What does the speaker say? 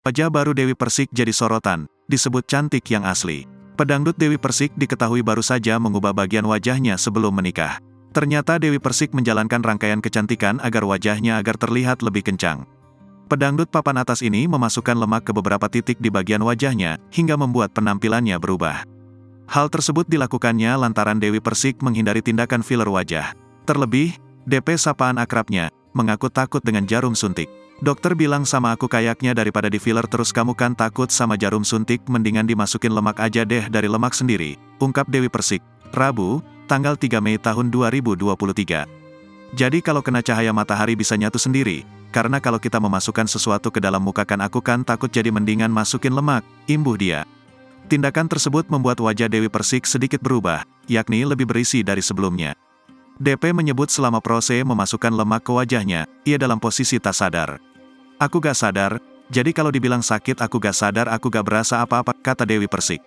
Wajah baru Dewi Persik jadi sorotan, disebut cantik yang asli. Pedangdut Dewi Persik diketahui baru saja mengubah bagian wajahnya sebelum menikah. Ternyata Dewi Persik menjalankan rangkaian kecantikan agar wajahnya terlihat lebih kencang. Pedangdut papan atas ini memasukkan lemak ke beberapa titik di bagian wajahnya, hingga membuat penampilannya berubah. Hal tersebut dilakukannya lantaran Dewi Persik menghindari tindakan filler wajah. Terlebih, DP sapaan akrabnya, mengaku takut dengan jarum suntik. Dokter bilang sama aku kayaknya daripada di filler terus kamu kan takut sama jarum suntik mendingan dimasukin lemak aja deh dari lemak sendiri, ungkap Dewi Persik, Rabu, tanggal 3 Mei tahun 2023. Jadi kalau kena cahaya matahari bisa nyatu sendiri, karena kalau kita memasukkan sesuatu ke dalam muka kan aku kan takut jadi mendingan masukin lemak, imbuh dia. Tindakan tersebut membuat wajah Dewi Persik sedikit berubah, yakni lebih berisi dari sebelumnya. DP menyebut selama proses memasukkan lemak ke wajahnya, ia dalam posisi tak sadar. Aku gak sadar, jadi kalau dibilang sakit aku gak sadar aku gak berasa apa-apa, kata Dewi Persik.